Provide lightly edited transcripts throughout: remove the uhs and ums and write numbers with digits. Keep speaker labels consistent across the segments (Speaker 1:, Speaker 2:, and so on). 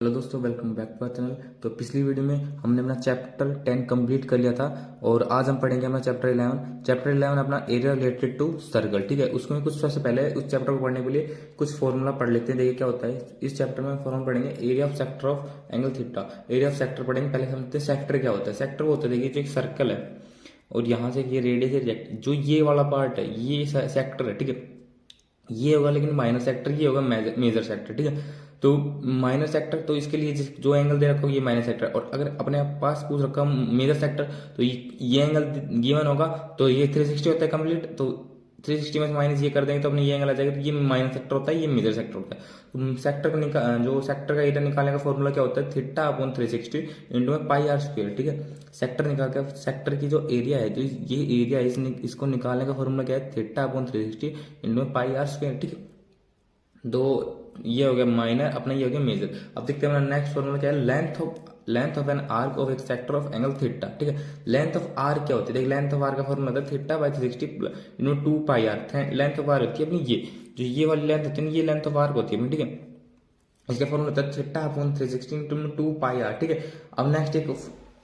Speaker 1: Hello दोस्तों, welcome back to our channel. तो पिछली वीडियो में हमने अपना चैप्टर 10 कंप्लीट कर लिया था और आज हम पढ़ेंगे अपना चैप्टर 11। चैप्टर 11 अपना एरिया रिलेटेड टू सर्कल। ठीक है, उसमें कुछ सबसे पहले उस चैप्टर को पढ़ने के लिए कुछ फॉर्मूला पढ़ लेते हैं। देखिए क्या होता है इस चैप्टर में। फॉर्मूला पढ़ेंगे area of sector of angle theta. Area of sector पढ़ेंगे। पहले समझते हैं सेक्टर क्या होता है। सेक्टर वो होता है, देखिए जो एक सर्कल है और यहाँ से ये रेडियस है, जो ये वाला पार्ट है ये सेक्टर है। ठीक है, ये होगा लेकिन माइनर सेक्टर, ये होगा मेजर सेक्टर। ठीक है, तो माइनर सेक्टर तो इसके लिए जो एंगल दे रखा हो ये माइनर सेक्टर, और अगर अपने पास पूछ रखा मेजर सेक्टर तो ये एंगल गिवन होगा तो ये 360 होता है कंप्लीट। तो 360 में से माइनस ये कर देंगे तो अपने ये एंगल आ जाएगा। तो ये माइनर सेक्टर होता है, ये मेजर सेक्टर होता है। तो सेक्टर को जो सेक्टर का एरिया निकालने का फॉर्मूला क्या होता है, थीटा अपॉन 360 इंटू में पाई आर स्क्वायर। ठीक है, सेक्टर निकाल के सेक्टर की जो एरिया है, जो ये एरिया है इसको निकालने का फॉर्मूला क्या है, थीटा अपॉन 360 इंटू में पाई आर स्क्वायर। ठीक है, दो ये हो गया माइनर, अपना ये हो गया मेजर। अब देखते हैं अपना नेक्स्ट फॉर्मूला क्या है, length of an arc of एक सेक्टर ऑफ एंगल थीटा। ठीक है, लेंथ ऑफ आर्क क्या होती है, देख लेंथ ऑफ आर्क का फॉर्मूला होता है theta by 360 into 2 pi R. लेंथ ऑफ आर्क होती है अपनी ये जो ये वाली लेंथ होती है, ये लेंथ ऑफ आर्क होती है अपनी। ठीक है, इसका फॉर्मूला होता है theta upon 360 into 2 pi R. ठीक है, अब नेक्स्ट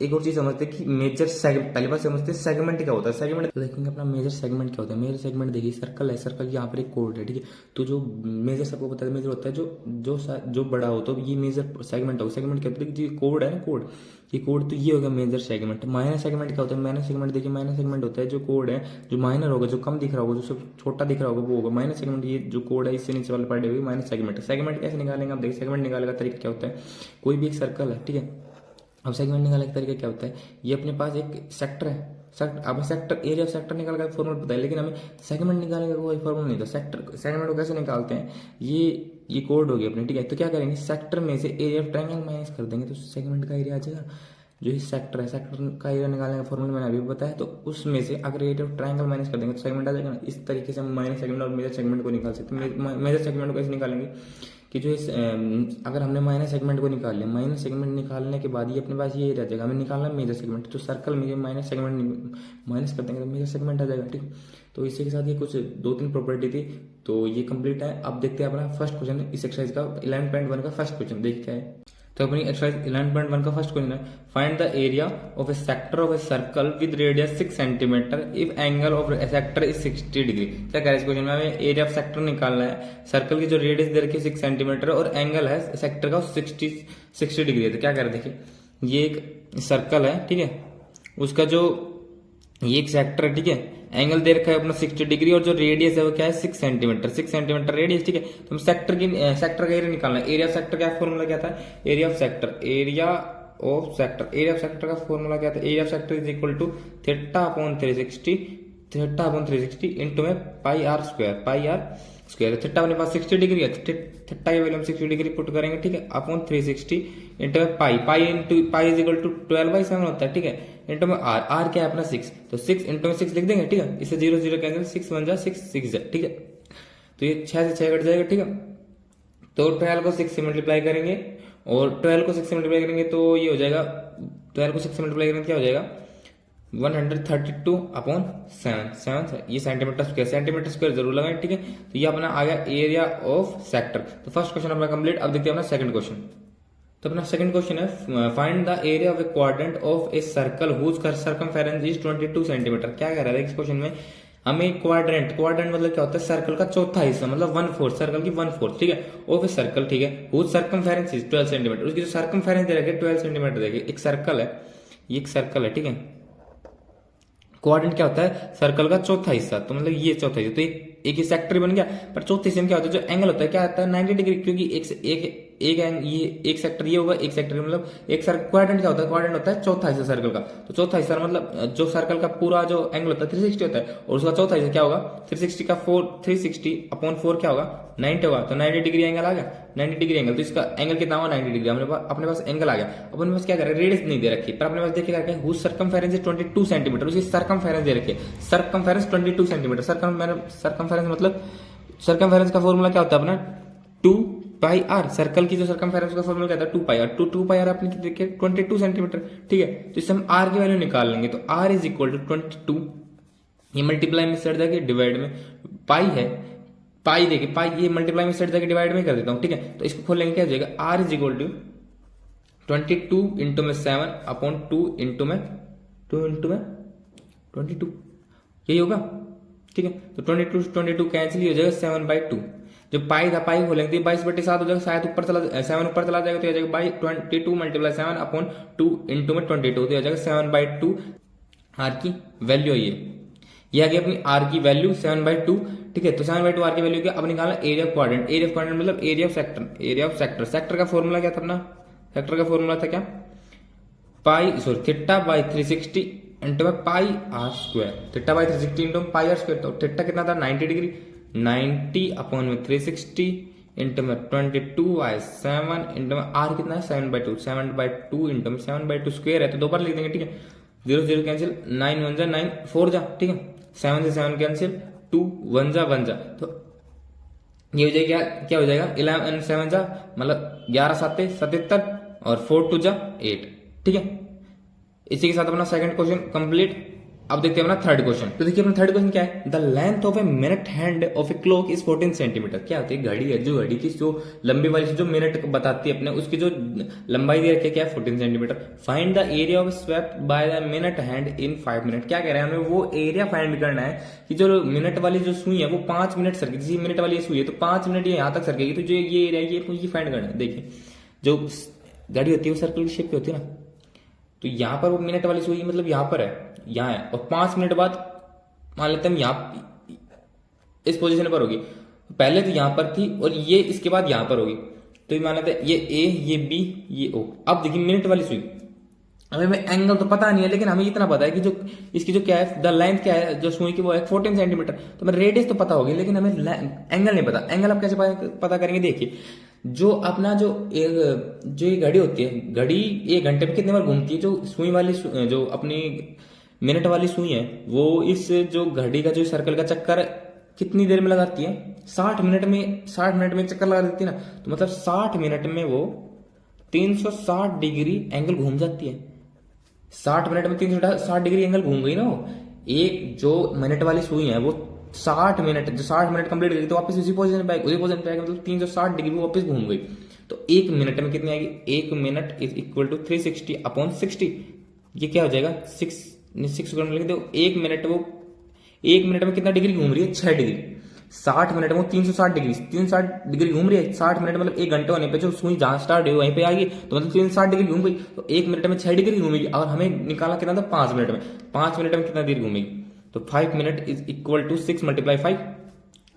Speaker 1: एक और चीज समझते हैं कि मेजर सेगमेंट। पहली बार समझते हैं सेगमेंट क्या होता है। सेगमेंट देखेंगे अपना मेजर सेगमेंट क्या होता है। मेजर सेगमेंट देखिए सर्कल है, सर्कल यहाँ पर एक कोड है। ठीक है, तो जो मेजर सबको पता है मेजर होता है जो बड़ा हो, तो ये मेजर सेगमेंट होगा। सेगमेंट क्या होता है, जो कोड है ना कोड, ये कोड, तो ये होगा मेजर सेगमेंट। माइनर सेगमेंट क्या होता है, माइनर सेगमेंट देखिए माइनर सेगमेंट होता है जो कोड है, जो माइनर होगा, जो कम दिख रहा होगा, जो सब छोटा दिख रहा होगा वो होगा माइनर सेगमेंट। ये जो कोड है इससे नीचे वाले पढ़े हुए माइनर सेगमेंट। सेगमेंट कैसे निकालेंगे आप देखिए, सेगमेंट निकालने का तरीका क्या होता है। कोई भी एक सर्कल है, ठीक है, अब सेगमेंट निकालने का तरीका क्या होता है, ये अपने पास एक सेक्टर है, हमें सेक्टर एरिया ऑफ सेक्टर निकालने का फॉर्मूला पता है, लेकिन हमें सेगमेंट निकालने का कोई फॉर्मूला नहीं था। सेक्टर सेगमेंट को कैसे निकालते हैं, ये कोड हो गया अपने। ठीक है, तो क्या करेंगे, सेक्टर में से एरिया ऑफ ट्रायंगल माइनस कर देंगे तो सेगमेंट का एरिया आ जाएगा। जो ये सेक्टर है, सेक्टर का एरिया निकालने का फॉर्मूला मैंने अभी बताया, तो उसमें से अगर एरिया ऑफ ट्रायंगल माइनस कर देंगे तो सेगमेंट आ जाएगा ना। इस तरीके से हम माइनर सेगमेंट और मेजर सेगमेंट को निकाल सकते हैं। मेजर सेगमेंट को कैसे निकालेंगे कि जो अगर हमने माइनर सेगमेंट को निकाल लिया, माइनर सेगमेंट निकालने के बाद ये अपने पास ये रह जाएगा, हमें निकालना मेजर सेगमेंट। तो सर्कल में माइनर सेगमेंट माइनस कर देंगे तो मेजर सेगमेंट आ जाएगा। ठीक, तो इसी के साथ ये कुछ 2-3 प्रॉपर्टी थी, तो ये कंप्लीट है। अब देखते हैं अपना फर्स्ट क्वेश्चन इस एक्सरसाइज का 11.1 का फर्स्ट क्वेश्चन। देखिए क्या है, तो अपनी एक्सरसाइज 11.1 का फर्स्ट क्वेश्चन है, find the area of a sector of a circle with radius 6 centimetre if angle of a sector is 60 degree. क्या कह रहा है इस क्वेश्चन में, हमें एरिया ऑफ सेक्टर निकालना है। सर्कल की जो रेडियस दे रखी है 6 सेंटीमीटर और एंगल है सेक्टर का 60 डिग्री है। तो क्या कह रहे हैं, देखिए ये एक सर्कल है, ठीक है, उसका जो ये एक सेक्टर है, ठीक है, एंगल दे रखा है अपना 60 डिग्री और जो रेडियस है वो क्या है 6 सेंटीमीटर। 6 centimetre radius. ठीक है, तो हम सेक्टर का एरिया निकालना है। एरिया ऑफ सेक्टर का फॉर्मूला क्या था, एरिया ऑफ सेक्टर का फॉर्मूला क्या था, area of sector is equal to theta upon 360 into में पाई आर स्क्वायर। थीटा अपने पास 60 डिग्री है, थीटा की वैल्यू हम 60 डिग्री पुट करेंगे। ठीक है, अपॉन 360 इंटू में पाई इज इक्वल टू 12/7 होता है। ठीक है, इंटू में आर क्या है अपना 6, तो 6 इंटू में 6 लिख देंगे। ठीक है, इससे 0 0 कैंसिल, 6 1 जा 6 जा। ठीक है, तो ये 6 से 6 कट जाएगा। ठीक है, तो 12 को 6 से मल्टीप्लाई करेंगे और 12 को 6 से मल्टीप्लाई करेंगे तो ये हो जाएगा, 12 को 6 से मल्टीप्लाई करेंगे क्या हो जाएगा 132 अपॉन 7 ये सेंटीमीटर स्क्वायर जरूर लगाएं। ठीक है, तो ये अपना आ गया एरिया ऑफ सेक्टर। तो फर्स्ट क्वेश्चन अपना कंप्लीट। अब देखते हैं अपना सेकंड क्वेश्चन। तो अपना सेकंड क्वेश्चन है, find the area of a quadrant of a circle whose circumference is 22 centimetre. क्या कह रहा है इस क्वेश्चन में, हमें क्वाड्रेंट मतलब क्या होता है, सर्कल का चौथा हिस्सा, मतलब 1/4 सर्कल की 1/4। ठीक है, ऑफ ए सर्कल, ठीक है, हुज सर्कमफेरेंस इज 12 सेंटीमीटर। उसकी जो सर्कमफेरेंस दे रखे 12 सेंटीमीटर। देखिए एक सर्कल है, ये एक सर्कल है, ठीक है, क्वाड्रेंट क्या होता है, सर्कल का चौथा हिस्सा, तो मतलब ये चौथा हिस्सा, तो एक ही सेक्टर बन गया। पर चौथे हिस्से में क्या होता है, जो एंगल होता है क्या आता है 90 डिग्री, क्योंकि एक सेक्टर ये होगा, एक सेक्टर मतलब एक सर्कल। क्वाड्रेंट क्या होता है, क्वाड्रेंट होता है चौथा हिस्सा सर्कल का। तो चौथा हिस्सा मतलब जो सर्कल का पूरा जो एंगल होता है 360 होता है, और उसका चौथा हिस्सा क्या होगा 360 का 360 अपॉन 4 क्या होगा 90 होगा। तो 90 डिग्री एंगल आ गया, 90 डिग्री एंगल। तो इसका एंगल कितना हुआ 90 डिग्री। अपने पास एंगल आ गया। अपने पास क्या करें, रेडियस नहीं दे रखी, पर अपने पास देखिए क्या हुज सर्कमफेरेंस इज 22 सेंटीमीटर। उसकी सर्कमफेरेंस दे रखी है, सर्कमफेरेंस 22 सेंटीमीटर। सर्कमफेरेंस मतलब सर्कमफेरेंस का फॉर्मूला क्या होता है अपना 2 पाई आर। सर्कल की जो सर्कमफेरेंस का फॉर्मूला क्या था 2 पाई आर। 2 पाई आर आपने देखिए 22 सेंटीमीटर। ठीक है, तो इससे हम आर की वैल्यू निकाल लेंगे। तो आर इज इक्वल टू 22, ये मल्टीप्लाई में सेट जाके डिवाइड में पाई है, पाई देखिए पाई ये मल्टीप्लाई में सेट जाके डिवाइड में कर देता हूँ। ठीक है, तो इसको खोल लेंगे क्या हो जाएगा, R is equal to 22 into में 7 अपॉन 2 इंटू में 22 यही होगा, ठीक है। तो 22 कैंसिल हो जाएगा 7/2। जो पाई था पाई खोलेंगे 22/7 हो जाएगा, शायद ऊपर चला 7 ऊपर चला जाएगा तो हो जाएगा बाई 22 मल्टीप्लाई 7 अपॉन 2 इंटू में 22 तो हो जाएगा 7/2 आर की वैल्यू है ये आ गई अपनी आर की वैल्यू 7/2, ठीक है। तो 7/2 आर की वैल्यू क्या, अब निकाला area of quadrant. Area of quadrant मतलब एरिया ऑफ सेक्टर। सेक्टर का फॉर्मूला क्या था अपना, सेक्टर का फॉर्मूला था क्या, थीटा बाई 360 इंटू में pi are square. Theta by 360 into pi are square. तो थीटा कितना था 90 डिग्री, 90 अपॉन में 360 इंटू में 22/7 इंटू में आर कितना है 7/2। 7/2 इंटू में 7/2 स्क्वायर है तो दो बार लिख देंगे, ठीक है। 0 0 कैंसिल, 9 1 जा 9 4 जा, ठीक है। 7 से 7 कैंसिल, 2 1 जा 1 जा, तो ये हो जाएगा क्या हो जाएगा 11 7 जा मतलब 11 7 77 और 4 2 जा 8, ठीक है। इसी के साथ अपना सेकंड क्वेश्चन कंप्लीट। अब देखते हैं अपना थर्ड क्वेश्चन। तो देखिए अपना थर्ड क्वेश्चन क्या है, the length of a minute hand of a clock is 14 centimetre. क्या होती है, घड़ी है, जो घड़ी की जो लंबी वाली जो मिनट बताती है अपने, उसकी जो लंबाई दे रखी है क्या है 14 centimetre. Find the area of swept by the minute hand in 5 minute. क्या कह रहे हैं हमें, वो एरिया फाइंड करना है कि जो मिनट वाली जो सुई है वो 5 मिनट सरकेगी। जैसे मिनट वाली सुई है तो 5 मिनट ये यहां तक सरकेगी, तो जो ये एरिया ये फाइंड करना है। देखिए जो घड़ी होती है वो सर्कल की शेप की होती है ना, तो यहां पर वो मिनट वाली सुई मतलब यहां पर है, यहां है, और 5 मिनट बाद मान लेते हैं यहां इस पोजीशन पर होगी। पहले तो यहां पर थी और ये इसके बाद यहां पर होगी, तो ये मान लेते हैं ये ए ये बी ये ओ। अब देखिए मिनट वाली सुई, हमें एंगल तो पता नहीं है लेकिन हमें इतना पता है कि जो इसकी जो क्या है द लेंथ क्या है जो सुई की वो है 14 सेंटीमीटर। तो हमें रेडियस तो पता होगी लेकिन हमें एंगल नहीं पता। एंगल आप कैसे पता करेंगे, देखिए जो अपना जो ये घड़ी होती है, घड़ी 1 घंटे में कितने बार घूमती है, जो सुई वाली जो अपनी मिनट वाली सुई है वो इस जो घड़ी का जो सर्कल का चक्कर कितनी देर में लगाती है 60 मिनट में चक्कर लगा देती है ना, तो मतलब 60 मिनट में वो 360 डिग्री एंगल घूम जाती है। 60 मिनट में 360 डिग्री एंगल घूम गई ना वो। एक जो मिनट वाली सुई है वो 60 मिनट कंप्लीट करेगी तो वापस उसी पोजीशन पे आएगी, मतलब 360 डिग्री वो वापस घूम गई। तो 1 मिनट में कितनी आएगी, 1 minute is equal to 360 upon 60। ये क्या हो जाएगा 6 लिख दो। 1 मिनट में कितना डिग्री घूम रही है 6 डिग्री। 60 मिनट में 360 डिग्री घूम रही है। 60 मिनट मतलब 1 घंटे होने पे जो सुई जहां स्टार्ट हुई वहीं पे आ गई, तो मतलब 360 डिग्री घूम गई। तो 1 मिनट में 6 डिग्री घूमेगी और हमें निकाला कितना था 5 मिनट में। 5 मिनट में कितना देर घूमेगी, तो 5 minute is equal to 6 multiply 5,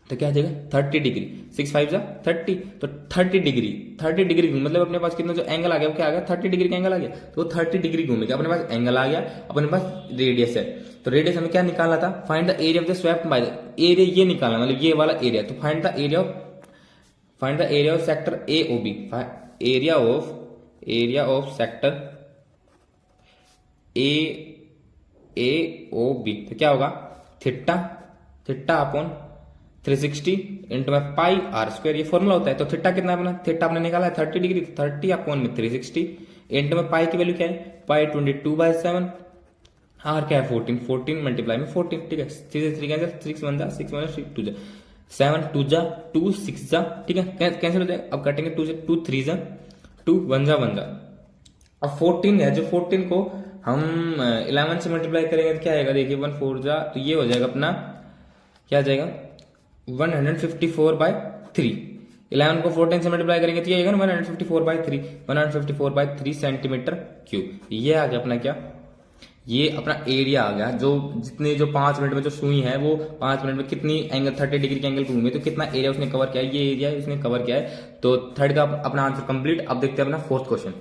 Speaker 1: तो क्या आ जाएगा 30 डिग्री। 6 5 जा 30, तो 30 डिग्री मतलब अपने पास कितना जो एंगल आ गया वो क्या आ गया 30 डिग्री का एंगल आ गया, तो 30 डिग्री घूमेगा। अपने पास एंगल आ गया, अपने पास रेडियस है, तो रेडियस हमें क्या निकालना था, find the area of the swept by the area, ये निकालना मतलब ये वाला एरिया। तो find the area of sector A O B. Area of sector A O B, तो क्या होगा थीटा अपॉन 360 इंटू में पाई आर स्क्वायर, ये फॉर्मूला होता है। तो थीटा कितना अपना, थीटा आपने निकाला है 30 डिग्री, 30 अपॉन में 360 इंटू में पाई की वैल्यू क्या है, पाई 22/7, आर क्या है 14 मल्टीप्लाई में 14, ठीक है। 3 कैंसिल, 6 1 जा 6 1 2 जा 7 2 जा 2 6 जा, ठीक है, कैंसिल हो जाएगा। अब काटेंगे 2 से 2 3 जा 2 1 जा 1 जा। अब 14 है, जो 14 को हम 11 से मल्टीप्लाई करेंगे तो क्या आएगा, देखिए 1 4 जा, तो ये हो जाएगा अपना क्या आ जाएगा 154/3। 11 को 14 से मल्टीप्लाई करेंगे तो ये आएगा 154/3 सेंटीमीटर क्यूब। ये आ गया अपना क्या, ये अपना एरिया आ गया। जो जितने जो 5 मिनट में जो सुई है वो 5 मिनट में कितनी एंगल 30 डिग्री के एंगल घूमे, तो कितना एरिया उसने कवर किया है, ये एरिया उसने कवर किया है। तो थर्ड का अपना आंसर कंप्लीट। अब देखते हैं अपना फोर्थ क्वेश्चन।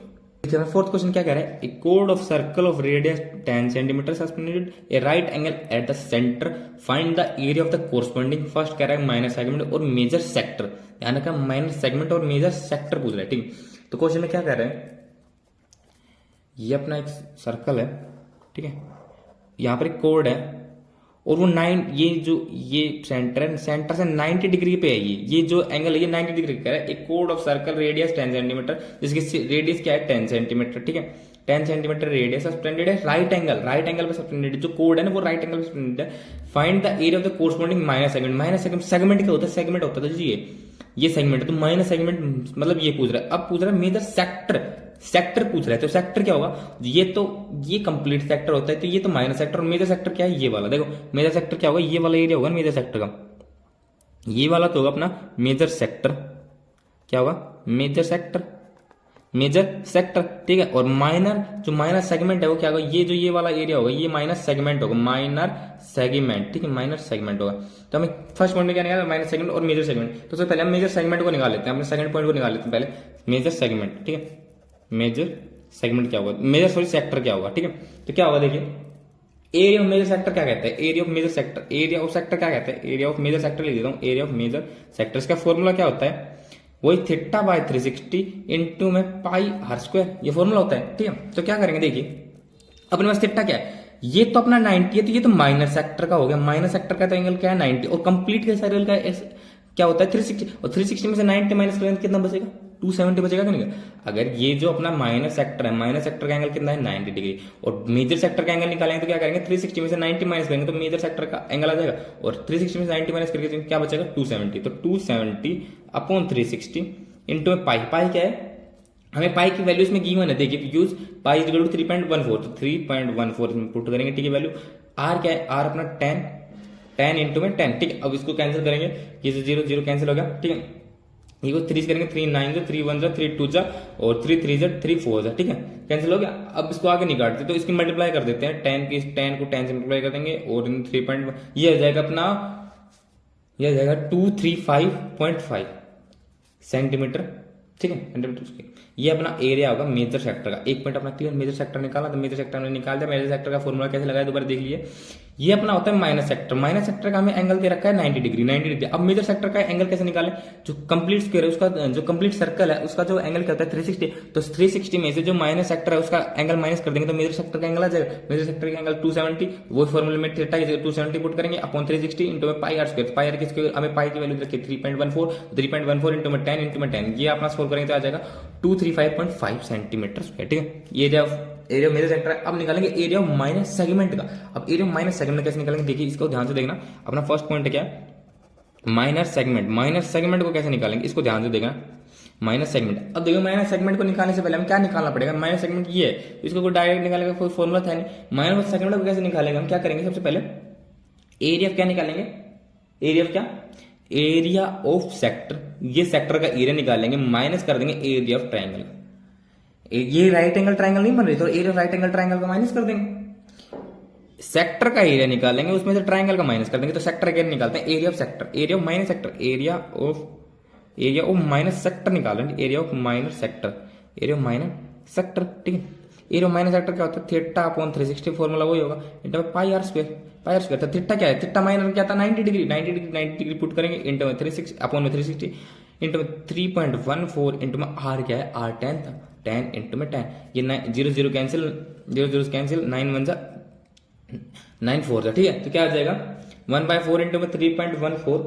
Speaker 1: फोर्थ क्वेश्चन क्या कह रहा है, ए कोड of circle of radius 10 centimetre suspended a right angle at the centre, find the area of the corresponding. First कह रहा है माइनर सेगमेंट और मेजर सेक्टर, यानी कि माइनर सेगमेंट और मेजर सेक्टर पूछ रहा है, ठीक। तो क्वेश्चन में क्या कह रहे हैं, ये अपना एक सर्कल है, ठीक है, यहां पर एक कोड है और वो 9, ये सेंटर है, सेंटर से 90 डिग्री पे है, ये जो एंगल है ये 90 डिग्री का है। एक code of circle radius 10 centimetre, जिसकी रेडियस क्या है 10 सेंटीमीटर, ठीक है। 10 सेंटीमीटर रेडियस सस्पेंडेड है राइट एंगल पे सस्पेंडेड है। जो कोड है ना वो राइट एंगल पे सस्पेंडेड है। Find the area of the corresponding minor segment. Segment क्या होता है, सेगमेंट होता है, तो ये सेगमेंट है, तो माइनर सेगमेंट मतलब ये पूछ रहा है। अब पूछ रहा है मेजर सेक्टर, सेक्टर पूछ रहा है, तो सेक्टर क्या होगा, ये कंप्लीट सेक्टर होता है, तो ये तो माइनर सेक्टर, और मेजर सेक्टर क्या है, ये वाला। देखो मेजर सेक्टर क्या होगा, ये वाला एरिया होगा मेजर सेक्टर का, ये वाला तो होगा अपना मेजर सेक्टर। क्या होगा, मेजर सेक्टर, मेजर सेक्टर, ठीक है। और माइनर, जो माइनर सेगमेंट है वो क्या होगा, ये वाला एरिया होगा, ये माइनर सेगमेंट होगा, माइनर सेगमेंट, ठीक है, माइनर सेगमेंट होगा। तो हमें फर्स्ट पॉइंट में क्या निकालना, माइनर सेगमेंट और मेजर सेगमेंट। तो सबसे पहले हम मेजर सेगमेंट को निकाल लेते हैं, अपने सेकंड पॉइंट को निकाल लेते हैं पहले, मेजर सेगमेंट, ठीक है। मेजर सेगमेंट क्या होगा, मेजर सॉरी सेक्टर क्या होगा, ठीक है। तो क्या होगा देखिए, एरिया ऑफ मेजर सेक्टर क्या कहते हैं, area of major sector, area of sector क्या कहते हैं, एरिया ऑफ मेजर सेक्टर लिख देता हूँ, एरिया ऑफ मेजर सेक्टर। इसका फॉर्मूला क्या होता है, वही थीटा बाय 360 इंटू में पाई आर स्क्वायर, ये फॉर्मूला होता है, ठीक है। तो क्या करेंगे देखिए, अपने पास थीटा क्या है, ये तो अपना 90 है, तो ये तो माइनर सेक्टर का हो गया, माइनर सेक्टर का तो एंगल क्या है 90, और कंप्लीट के सर्कल का क्या होता है 360, और 360 में से 90 माइनस करेंगे कितना बचेगा, 270 बचेगा कि नहीं। अगर ये जो अपना माइनर सेक्टर है, माइनर सेक्टर का एंगल कितना है 90 डिग्री, और मेजर सेक्टर का एंगल निकालेंगे तो क्या करेंगे, 360 में से 90 माइनस करेंगे तो मेजर सेक्टर का एंगल आ जाएगा, और 360 में से 90 माइनस करके क्या बचेगा 270, तो 270 अपॉन 360 इंटू में पाई, पाई क्या है, हमें पाई की वैल्यू इसमें गिवन है, देखिए use pi is equal to 3.14, तो 3.14 इसमें पुट करेंगे, ठीक है। वैल्यू आर क्या है, आर अपना 10 इंटू में 10, ठीक है। अब इसको कैंसिल करेंगे, ये से 0 0 कैंसिल हो गया, ठीक है। ये को 3 करेंगे, 3 9 जा, 3 1 जा, 3 2 जा, और 3 3 जा, 3 4 जा, ठीक है, कैंसिल हो गया। अब इसको आगे नहीं काटते, तो इसकी मल्टीप्लाई कर देते हैं, 10 को 10 से मल्टीप्लाई कर देंगे, और 3. ये हो जाएगा अपना, ये हो जाएगा 235.5 सेंटीमीटर, ठीक है, सेंटीमीटर स्क्वायर। ये अपना एरिया होगा मेजर सेक्टर का। एक पॉइंट अपना क्लियर, मेजर सेक्टर निकाला, तो मेजर सेक्टर में निकाल दिया। मेजर सेक्टर का फॉर्मूला कैसे लगाया दोबारा देख लीजिए, ये अपना होता है माइनस सेक्टर, माइनस सेक्टर का हमें एंगल दे रखा है 90 डिग्री, 90 डिग्री। अब मेजर सेक्टर का एंगल कैसे निकालें, जो कंप्लीट स्क्वायर है उसका, जो कंप्लीट सर्कल है उसका जो एंगल क्या होता है 360, तो 360 में से जो माइनस सेक्टर है उसका एंगल माइनस कर देंगे, तो मेजर सेक्टर का एंगल आ जाएगा, मेजर सेक्टर का एंगल 270, वो फॉर्मूले में थीटा 270 पुट करेंगे अपॉन 360 इंटू में pi are square, pi are की स्क्वायर, हमें पाई की वैल्यू रखिए 3.14 इंटू में 10 इंटू में 10, ये अपना सोल्व करेंगे तो आ जाएगा 235.5 सेंटीमीटर स्क्वायर, ठीक है। ये जब एरिया मेजर सेक्टर है, अब निकालेंगे एरिया ऑफ माइनस सेगमेंट का। अब एरिया ऑफ माइनस सेगमेंट कैसे निकालेंगे देखिए, इसको ध्यान से देखना। अपना फर्स्ट पॉइंट क्या है, माइनर सेगमेंट, माइनर सेगमेंट को कैसे निकालेंगे इसको ध्यान से देखना, माइनर सेगमेंट। अब देखो माइनर सेगमेंट को निकालने से पहले हम क्या निकालना पड़ेगा, माइनर सेगमेंट ये है, इसको कोई डायरेक्ट निकालेगा, कोई फॉर्मूला था नहीं। माइनर सेगमेंट को कैसे निकालेंगे, हम क्या करेंगे, सबसे पहले एरिया ऑफ क्या निकालेंगे, एरिया ऑफ क्या, एरिया ऑफ सेक्टर, ये सेक्टर का एरिया निकालेंगे, माइनस कर देंगे एरिया ऑफ ट्राइंगल। ये राइट एंगल ट्राइंगल नहीं बन रही, तो area of right angle triangle का माइनस कर देंगे। सेक्टर का एरिया निकालेंगे, उसमें से ट्राइंगल का माइनस कर देंगे, तो सेक्टर का एरिया निकालते हैं, area of sector, area of minus sector, area of minus sector निकालेंगे, area of minus sector, area of minus sector, ठीक है। एरिया ऑफ माइनस सेक्टर क्या होता है, थीटा अपॉन 360, फॉर्मूला वही होगा, into pi are square, pi are square. तो theta क्या है, थीटा माइनर क्या था 90 डिग्री, 90 डिग्री पुट करेंगे, इंटू में 360 अपॉन में 360 इंटू में 3.14 इंटू में आर क्या है, आर 10 था, 10 इंटू में 10, ये 0 0 कैंसिल, 0 0 कैंसिल, 9 1 जा 9 4 जा, ठीक है। तो क्या आ जाएगा 1/4 इंटू में 3.14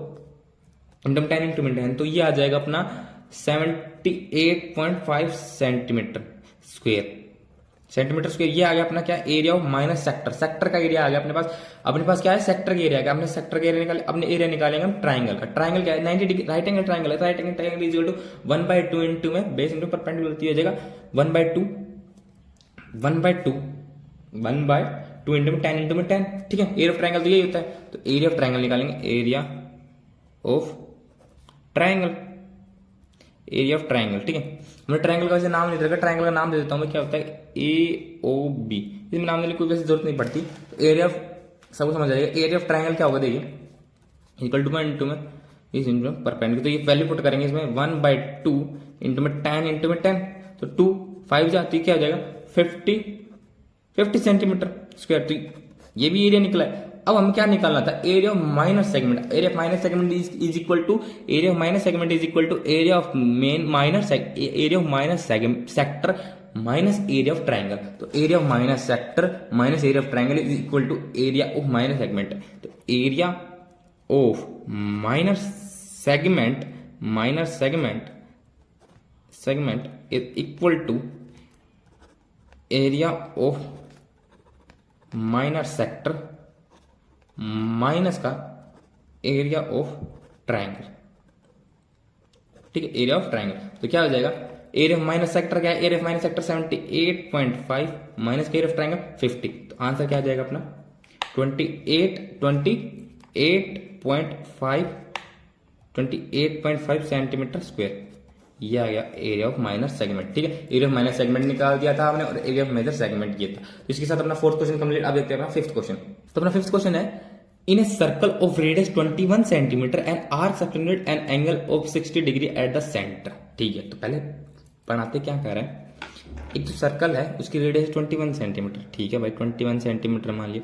Speaker 1: इंटू में 10 इंटू में 10, तो ये आ जाएगा अपना 78.5 सेंटीमीटर स्क्वायर, सेंटीमीटर स्क्वायर। ये आ गया अपना क्या, area of minus sector, sector का एरिया आ गया अपने पास क्या है, सेक्टर का एरिया, अपने सेक्टर का एरिया निकाले, अपने एरिया निकालेंगे हम ट्राइंगल का। ट्राइंगल क्या है 90 डिग्री, राइट एंगल ट्राइंगल है, right angle triangle is equal to 1/2 into में बेस इंटू परपेंडिकुलर, हो जाएगा 1/2 इंटू में 10 इंटू में 10, ठीक है। एरिया ऑफ ट्राइंगल तो यही होता है, तो एरिया ऑफ ट्राइंगल निकालेंगे, area of triangle, area of triangle, ठीक है। हमने ट्राइंगल का वैसे नाम नहीं रखा, ट्राइंगल का नाम दे देता हूं मैं, क्या होता है AOB, इसमें नाम देने की कोई वैसे जरूरत नहीं पड़ती। तो एरिया ऑफ सबको समझ आएगा, एरिया ऑफ ट्राइंगल क्या होगा देखिए, इक्वल टू में इंटू में इस इंटू में परपेंडिकुलर, तो ये वैल्यू पुट करेंगे इसमें 1/2 इंटू में 10 इंटू में 10, तो 2 5 जाती क्या हो जाएगा 50 सेंटीमीटर स्क्वायर, तो ये भी एरिया निकला है। अब हमें क्या निकालना था, area of minus segment, area of minus segment is equal to, area of minus segment is equal to area of area of minus sector minus area of triangle. तो area of minus sector minus area of triangle is equal to area of minus segment. तो area of minus segment is equal to area of minus sector minus का area of triangle, ठीक है, area of triangle. तो क्या हो जाएगा, area of minus sector क्या है, area of minus sector 78.5 minus area of triangle 50। तो आंसर क्या आ जाएगा अपना 28.5 सेंटीमीटर स्क्वायर। ये आ गया एरिया ऑफ माइनर सेगमेंट। ठीक है, एरिया ऑफ माइनर सेगमेंट निकाल दिया था हमने और एरिया ऑफ मेजर सेगमेंट ये था। तो इसके साथ अपना फोर्थ क्वेश्चन कंप्लीट। अब देखते हैं अपना फिफ्थ क्वेश्चन। तो अपना फिफ्थ क्वेश्चन है, in a circle of radius 21 centimetre and arc subtended an angle of 60 degree at the centre. ठीक है, तो पहले बनाते क्या कह रहे हैं। एक जो सर्कल है उसकी रेडियस 21 सेंटीमीटर। ठीक है भाई, 21 सेंटीमीटर मान लिया।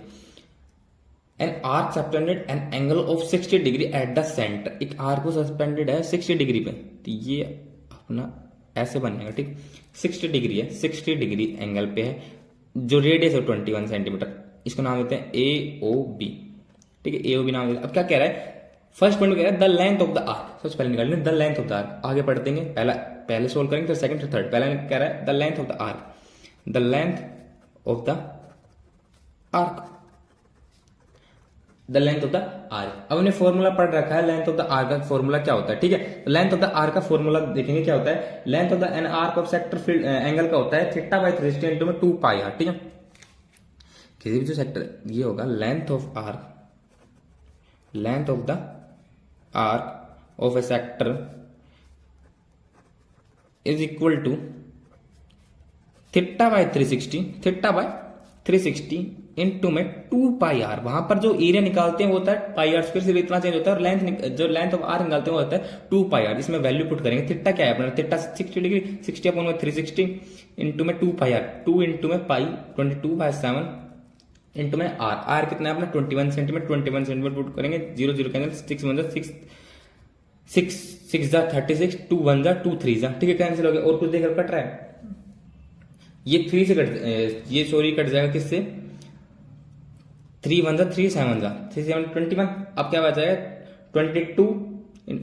Speaker 1: An arc suspended N angle of 60 degree at the centre. एक आर्क को सस्पेंडेड है 60 डिग्री पे, तो ये अपना ऐसे बनेगा। ठीक, 60 डिग्री है, 60 डिग्री एंगल पे है, जो रेडियस है 21 सेंटीमीटर। इसको नाम देते हैं ए ओ बी। ठीक है, ए ओ बी नाम देते हैं। अब क्या कह रहा है, फर्स्ट पॉइंट कह रहा है the length of the arc. सबसे पहले निकाल लें the length of the arc, आगे पढ़ देंगे। पहले सोल्व करेंगे फिर सेकंड फिर थर्ड। पहले कह रहा है the length of the arc, the length of the arc, the length of the arc. अब हमने फॉर्मूला पढ़ रखा है लेंथ ऑफ द आर्क का फॉर्मूला क्या होता है। ठीक है, लेंथ ऑफ द आर्क का फॉर्मूला देखेंगे क्या होता है। Length of the N arc of sector field angle का होता है थीटा बाय 360 इनटू में 2 पाई आर। ठीक है, किसी भी जो सेक्टर ये होगा length of arc, length of the arc of a sector is equal to theta by 360, theta by 360 into में 2 पाई आर। वहां पर जो एरिया निकालते हैं वो होता है पाई आर स्क्वायर, सिर्फ इतना चेंज होता है। और जो लेंथ ऑफ आर निकालते हैं वो होता है 2 पाई आर। इसमें वैल्यू पुट करेंगे। थीटा क्या है अपना, थीटा 60 डिग्री, 60 अपॉन में 360 इनटू में 2 पाई आर, 2 इनटू में पाई 22/7 इनटू में आर। आर कितना है अपना 21 सेंटीमीटर, 21 सेंटीमीटर पुट करेंगे। 0 0 कैंसिल, 6 1 6 6 6 जा 36, 2 1 जा 2 3 जा। ठीक है, कैंसिल हो गया। और कुछ देखकर कट रहा है, ये 3 से कट, ये सॉरी कट जाएगा किससे, 3 1 जा 3 7 जा 3 7 21। अब क्या बचाएगा 22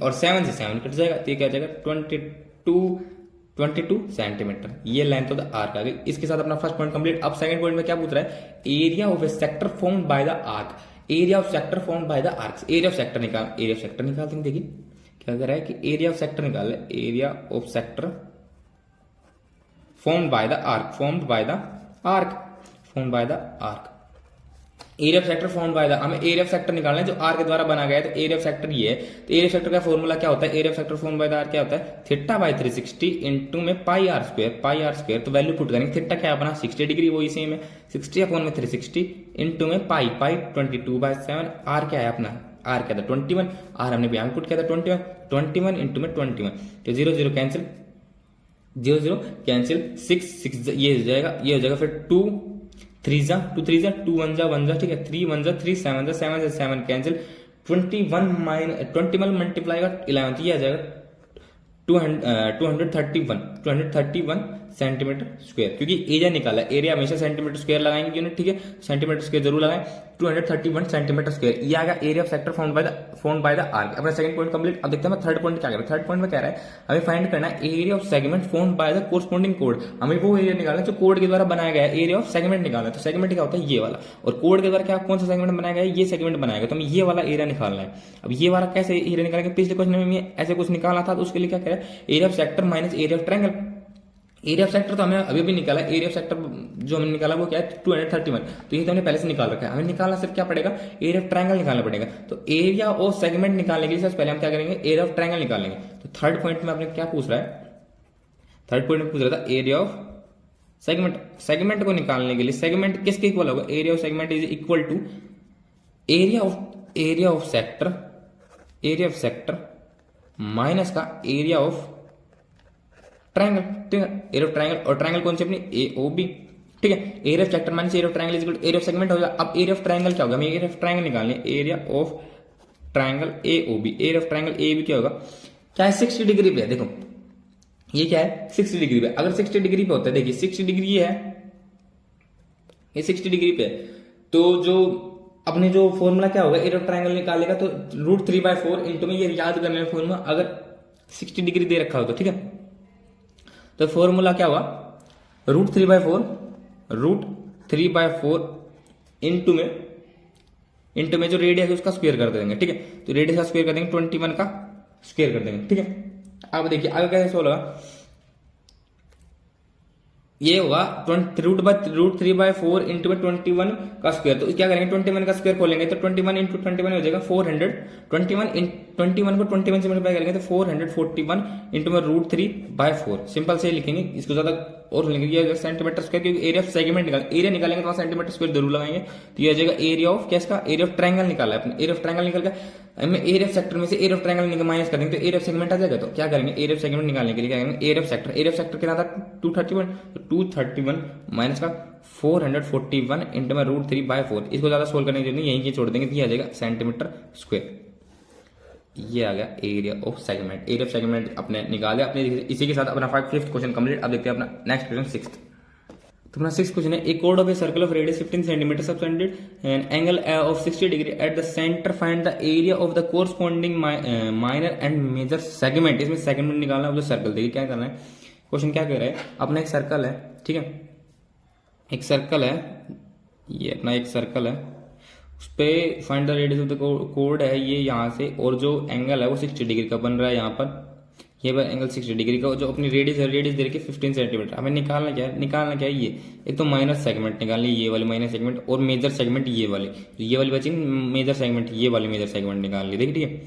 Speaker 1: और 7 से 7 कट जाएगा, तो ये क्या जाएगा 22 सेंटीमीटर। ये लेंथ ऑफ द आर्क आ गई। इसके साथ अपना फर्स्ट पॉइंट कंप्लीट। अब सेकंड पॉइंट में क्या पूछ रहा है, area of a sector formed by the arc, area of sector formed by the arc. Area of sector निकाल, एरिया ऑफ सेक्टर निकालते हैं। देखिए क्या कर रहा है कि एरिया ऑफ सेक्टर निकाल, area of sector formed by the arc, formed by the arc, formed by the arc, area of sector formed by the, हमें एरिया ऑफ सेक्टर निकालना है जो आर के द्वारा बना गया है। तो एरिया ऑफ सेक्टर ये है। तो एरिया ऑफ सेक्टर का फॉर्मूला क्या होता है, area of sector formed by the r क्या होता है, थीटा बाय 360 इनटू में pi are square, pi are square. तो वैल्यू पुट करेंगे। थीटा क्या है अपना 60 डिग्री, वही सेम है, 60 अपॉन में 360 इनटू में पाई 22/7। आर क्या है अपना, आर क्या था 21, आर हमने यहाँ पुट किया था 21 इनटू में 21। तो 0 0 कैंसिल, 0 0 कैंसिल, 6 6 ये हो जाएगा, ये हो जाएगा। फिर 2 3 जा 2 3 जा 2 1 जा 1 जा। ठीक है, 3 1 जा 3 7 जा 7 से 7 कैंसिल, 21 मल्टीप्लाई का 11, ये आ जाएगा 231 सेंटीमीटर स्क्वायर। क्योंकि एरिया निकाला, एरिया हमेशा सेंटीमीटर स्क्वायर लगाएंगे यूनिट। ठीक है, सेंटीमीटर स्क्वायर जरूर लगाएं। 231 सेंटीमीटर स्क्वायर ये आ गया area of sector formed by the arc. अपना सेकंड पॉइंट कंप्लीट। अब देखते हैं थर्ड पॉइंट क्या कर रहा है। थर्ड पॉइंट में कह रहा है हमें फाइंड करना है area of segment formed by the corresponding code. हमें वो एरिया निकालना है जो कोड के द्वारा बनाया गया है। एरिया ऑफ सेगमेंट निकालना है। तो सेगमेंट क्या होता है, ये वाला, और कोड के द्वारा क्या कौन सा सेगमेंट बनाया गया है, ये सेगमेंट बनाया गया। तो हमें ये वाला एरिया निकालना है। अब ये वाला कैसे एरिया निकालेंगे, पिछले क्वेश्चन में ऐसे कुछ निकाला था, तो उसके लिए क्या कह रहा है, area of sector minus area of triangle. Area of sector तो हमें अभी भी निकाला, एरिया ऑफ सेक्टर जो हमने निकाला वो क्या है 231। तो ये तो हमने पहले से निकाल रखा है। हमें निकालना सिर्फ क्या पड़ेगा, एरिया ऑफ ट्रायंगल निकालना पड़ेगा। तो एरिया ऑफ सेगमेंट निकालने के लिए सबसे पहले हम क्या करेंगे, एरिया ऑफ ट्रायंगल निकालेंगे। तो थर्ड पॉइंट में आपने क्या पूछ रहा है, थर्ड पॉइंट में पूछ रहा था एरिया ऑफ सेगमेंट। सेगमेंट को निकालने के लिए सेगमेंट किसके इक्वल होगा, area of segment is equal to area of sector minus का एरिया ऑफ ट्रायंगल। ठीक है, एरिया ऑफ ट्रायंगल, और ट्रायंगल कौन सी अपनी AOB। ठीक है, area of sector minus area of triangle is equal to area of segment होगा। अब एरिया ऑफ ट्रायंगल क्या होगा, हमें एरिया ऑफ ट्रायंगल निकालनी है। Area of triangle AOB, area of triangle AOB क्या होगा, क्या है 60 डिग्री पे है। देखो ये क्या है 60 डिग्री पे। अगर 60 डिग्री पे होता है, देखिए 60 डिग्री ये है, ये 60 डिग्री पे है। तो जो अपने जो फॉर्मूला क्या होगा, एरिया ऑफ ट्रायंगल निकालेगा तो √3/4 इंटू में, ये याद करने में फॉर्मूला, अगर 60 डिग्री दे रखा हो तो। ठीक है, तो फॉर्मूला क्या हुआ, √3/4 इंटू में जो रेडियस है उसका स्क्वायर कर देंगे। ठीक है, तो रेडियस का स्क्वायर कर देंगे, 21 का स्क्वायर कर देंगे। ठीक है, अब देखिए आगे कैसे सोल्व होगा, ये होगा √3/4 इंटू 21 का स्क्वायर। तो क्या करेंगे 21 का स्क्वायर खोलेंगे तो 21 इंटू 21 हो जाएगा 400। 21 को 21 से मल्टीप्लाई करेंगे तो 441 इंटू में √3/4 सिंपल से लिखेंगे। इसको ज्यादा और लिखेंगे ये सेंटीमीटर स्क्वायर, क्योंकि एरिया ऑफ सेगमेंट एरिया निकालेंगे तो सेंटीमीटर स्क्वायर जरूर लगाएंगे। तो ये आ जाएगा एरिया ऑफ क्या, इसका एरिया ऑफ ट्रायंगल निकाला है अपने। एरिया ऑफ ट्रायंगल निकल गया, हमें एरिया ऑफ सेक्टर में से एरिया ऑफ ट्रायंगल माइनस कर देंगे तो एरिया ऑफ सेगमेंट आ जाएगा। तो क्या करेंगे एरिया ऑफ सेगमेंट निकालने के लिए क्या करेंगे एरिया ऑफ सेक्टर कितना था 231, तो 231 माइनस का 441 इंटू में √3/4। इसको ज्यादा सोल्व करने की जरूरत नहीं, यहीं की छोड़ देंगे तो ये आ जाएगा सेंटीमीटर स्क्वायर। ये आ गया area of segment. Area of segment अपने निकाले अपने। इसी के साथ अपना फिफ्थ क्वेश्चन कंप्लीट। अब देखते हैं अपना नेक्स्ट क्वेश्चन सिक्स्थ। तो अपना सिक्स क्वेश्चन है, ए कोड of a circle of radius 15 centimetre subtended and angle of 60 degree at the centre, find the area of the corresponding minor and major segment. इसमें segment निकालना है, जो circle देखिए क्या करना है। क्वेश्चन क्या कह रहा है, अपना एक सर्कल है, ठीक है, एक सर्कल है, ये अपना एक सर्कल है, उस पर find the radius of the code है ये यहाँ से, और जो एंगल है वो 60 डिग्री का बन रहा है यहाँ पर, ये एंगल 60 डिग्री का, जो अपनी रेडियस है, रेडियस दे रखी 15 सेंटीमीटर। हमें निकालना क्या है ये, एक तो माइनर सेगमेंट निकालनी, ये वाली माइनर सेगमेंट, और मेजर सेगमेंट ये वाली बची मेजर सेगमेंट, ये वाली मेजर सेगमेंट निकाल ली। देखिए ठीक है,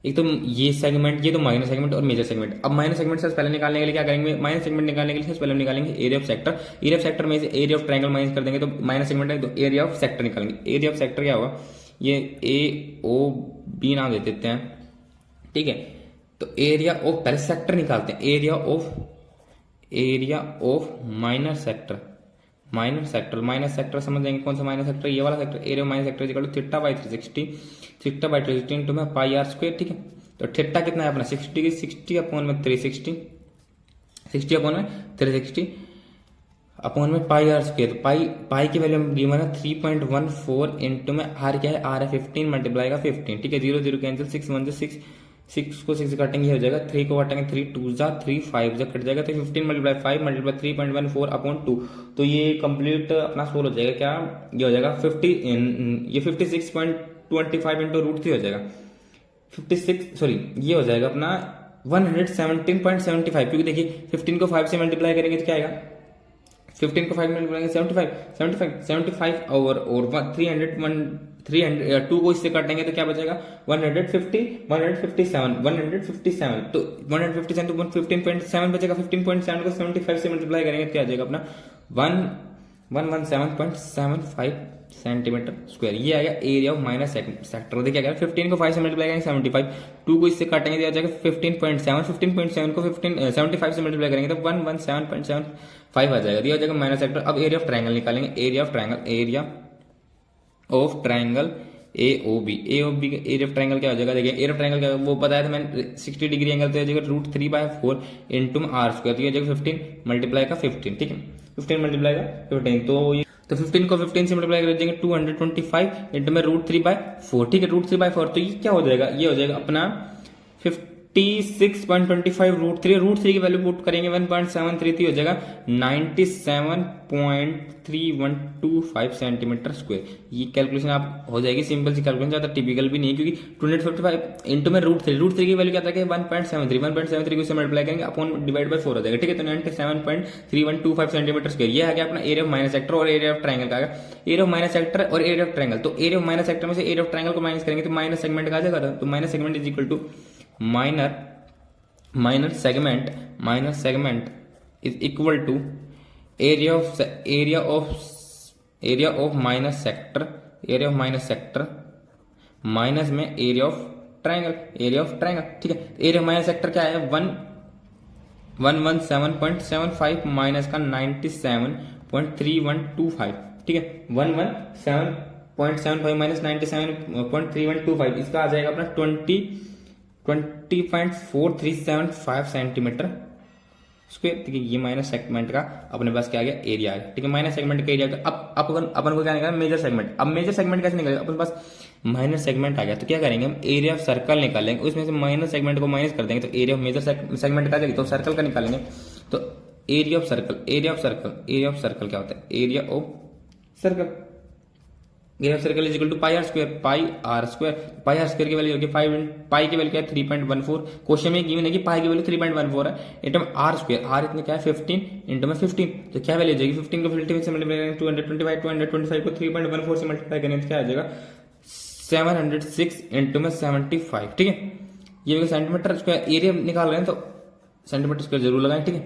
Speaker 1: एक तो ये सेगमेंट, ये तो माइनर सेगमेंट और मेजर सेगमेंट। अब माइनर सेगमेंट से पहले निकालने के लिए क्या करेंगे, माइनर सेगमेंट निकालने के लिए सबसे पहले निकालेंगे area of sector. Area of sector में से एरिया ऑफ ट्रायंगल माइनस कर देंगे तो माइनर सेगमेंट है, तो एरिया ऑफ सेक्टर निकालेंगे। एरिया ऑफ सेक्टर क्या होगा, ये AOB नाम दे देते हैं, ठीक है। तो एरिया ऑफ, पहले सेक्टर निकालते हैं, area of minor sector. Minor sector समझ जाएंगे कौन सा माइनर सेक्टर, ये वाला sector. Area minor sector equal to θ/360 into में πr², ठीक है। तो थीटा कितना है अपना 60 अपॉन में 360, 60 अपॉन में 360 अपॉन में πr²। तो पाई की वैल्यू गिवन है 3.14 इंटू में आर क्या है, आर है 15 मल्टीप्लाई का 15, ठीक है। 0 0 कैंसिल, 6 1 6, 6 को 6 काटेंगे हो जाएगा, 3 को काटेंगे 3 2 जा 3 5 जा कट जाएगा, तो 15 मल्टीप्लाई 5 मल्टीप्लाई 3.14 अपॉन 2। तो ये कंप्लीट अपना सोल्व हो जाएगा, क्या ये हो जाएगा 56.25 इंटू √3 हो जाएगा 56, सॉरी ये हो जाएगा अपना 117.75, क्योंकि देखिए 15 को 5 से मल्टीप्लाई करेंगे तो क्या आएगा, 15 को 5 मल्टीप्लाई करेंगे 75 और 2 को इससे काटेंगे तो क्या बचेगा 157। तो 157 तो 15.7 बचेगा, 15.7 को 75 से मल्टीप्लाई करेंगे तो क्या आ जाएगा अपना 117.75 सेंटीमीटर स्क्वायर। ये आ गया एरिया ऑफ माइनर सेक्टर। देखिए क्या 15 को 5 से मल्टीप्लाई करेंगे 75, 2 को इससे काटेंगे तो आ जाएगा 15.7 को 75 से मल्टीप्लाई करेंगे तो 117.75 आ जाएगा, ये हो जाएगा माइनर सेक्टर। अब एरिया ऑफ ट्रायंगल निकालेंगे, एरिया ऑफ ट्रायंगल AOB का एरिया ऑफ ट्रायंगल क्या हो जाएगा, देखिए एरिया ऑफ ट्रायंगल क्या वो बताया था मैंने 60 डिग्री एंगल तो हो जाएगा √3/4 इंटू r², तो ये हो जाएगा 15 मल्टीप्लाई का 15, ठीक है, 15 मल्टीप्लाई का 15। तो 15 को 15 से मल्टीप्लाई कर देंगे 225 इंटू में √3/4, ठीक है, √3/4। तो ये क्या हो जाएगा, ये हो जाएगा अपना 56.25 √3 की वैल्यू पुट करेंगे 1.733 हो जाएगा 97.3125 सेंटीमीटर स्क्वायर। ये कैलकुलेशन आप हो जाएगी, सिंपल सी कैलकुलेशन, ज्यादा टिपिकल भी नहीं है, क्योंकि 255 इंटू में √3 की वैल्यू क्या था 1.73 को इससे मल्टीप्लाई करेंगे अपॉन डिवाइड बाय 4 हो जाएगा, ठीक है। तो 97.3125 सेंटीमीटर स्क्वायर। ये आ गया अपना एरिया ऑफ माइनर सेक्टर और एरिया ऑफ ट्रायंगल का। एरिया ऑफ माइनर सेक्टर और एरिया ऑफ ट्रायंगल, तो एरिया ऑफ माइनर सेक्टर में से एरिया ऑफ ट्रायंगल को माइनस करेंगे तो माइनर सेगमेंट का आ जाएगा। तो minor segment is equal to minor segment is equal to area of minor sector minus में एरिया ऑफ ट्रायंगल, ठीक है। एरिया ऑफ माइनर सेक्टर क्या है 117.75 माइनस का 97.3125, ठीक है। 117.75 माइनस 97.3125 इसका आ जाएगा अपना 20.4375 सेंटीमीटर स्क्वायर, ठीक है। ये माइनर सेगमेंट का अपने पास क्या आ गया एरिया है, ठीक है। माइनर सेगमेंट का एरिया। अब अपन को क्या निकालना मेजर सेगमेंट। अब मेजर सेगमेंट कैसे निकालेगा, अपने पास माइनर सेगमेंट आ गया तो क्या करेंगे हम एरिया ऑफ सर्कल निकालेंगे, उसमें से माइनर सेगमेंट को माइनस कर देंगे तो एरिया ऑफ मेजर सेगमेंट का आ जाएगा, तो सर्कल का निकालेंगे। तो एरिया ऑफ सर्कल क्या होता है, area of circle area of circle is equal to pi are square, pi are square की वैल्यू होगी 5, पाई की वैल्यू क्या है 3.14। क्वेश्चन में गिवन है कि पाई की वैल्यू 3.14 है, इंटू में आर स्क्वायर, आर इतने क्या है 15, इंटू में 15, तो क्या वैल्यू हो जाएगी 15 को 15 से मल्टीप्लाई करेंगे 225 को 3.14 से मल्टीप्लाई करेंगे तो क्या आ जाएगा 706 इंटू में 75, ठीक है। ये सेंटीमीटर स्क्वायर एरिया निकाल रहे हैं तो सेंटीमीटर स्क्वायर जरूर लगाएं, ठीक है,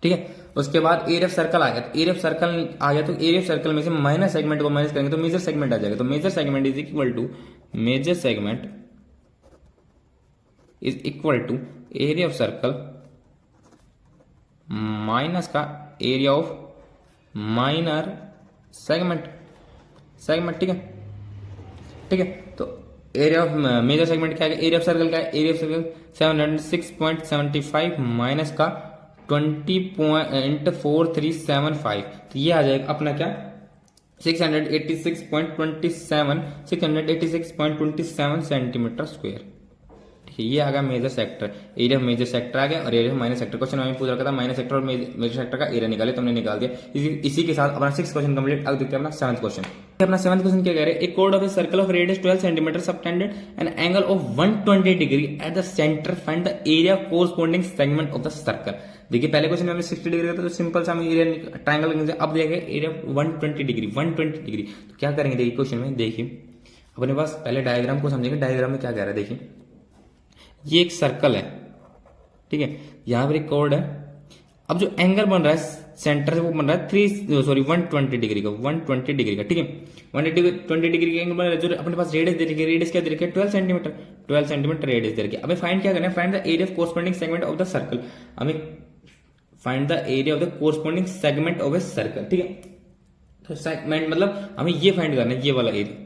Speaker 1: ठीक है। उसके बाद एरिया ऑफ सर्कल आ गया, तो एरिया ऑफ सर्कल आ गया तो एरिया ऑफ सर्कल में से माइनस सेगमेंट को माइनस करेंगे तो मेजर सेगमेंट आ जाएगा, तो major segment is equal to area of circle minus का एरिया ऑफ माइनर सेगमेंट, ठीक है, ठीक है। तो एरिया ऑफ मेजर सेगमेंट क्या है, एरिया ऑफ सर्कल क्या है, एरिया ऑफ सर्कल 706.75 माइनस का 20.4375, तो ये आ जाएगा अपना क्या 686.27 सेंटीमीटर स्क्वायर, ठीक है। ये आ गया major sector, area of major sector आ गया और area of minor sector. Question में पूछ रखा था माइनर सेक्टर और मेजर सेक्टर का एरिया निकाले, तो हमने निकाल दिया। इसी के साथ अपना 6th क्वेश्चन कंप्लीट। अब देखते हैं अपना 7th क्वेश्चन। अपना 7th क्वेश्चन क्या कह रहे हैं, एक code of a circle of radius 12 centimetre subtended N angle of 120 degree at the centre, find the area corresponding segment of the circle. देखिए पहले क्वेश्चन में हमने 60 डिग्री था तो सिंपल सा हमें एरिया ट्रायंगल, अब देखेंगे एरिया 120 डिग्री, तो क्या करेंगे देखिए क्वेश्चन में, देखिए अपने पास पहले डायग्राम को समझेंगे। डायग्राम में क्या कह रहा है, देखिए ये एक सर्कल है, ठीक है, यहां पर एक कोड है। अब जो एंगल बन रहा है सेंटर से वो बन रहा है 120 डिग्री का, 120 डिग्री का, ठीक है, 120 डिग्री का एंगल बन रहा है। जो अपने पास रेडियस दे रखी है, रेडियस क्या दे रखी है 12 सेंटीमीटर रेडियस दे रखी है। हमें फाइंड क्या करना है, find the area of corresponding segment of the circle, हमें find the area of the corresponding segment of a circle, ठीक है। तो सेगमेंट मतलब हमें ये फाइंड करना है, ये वाला एरिया,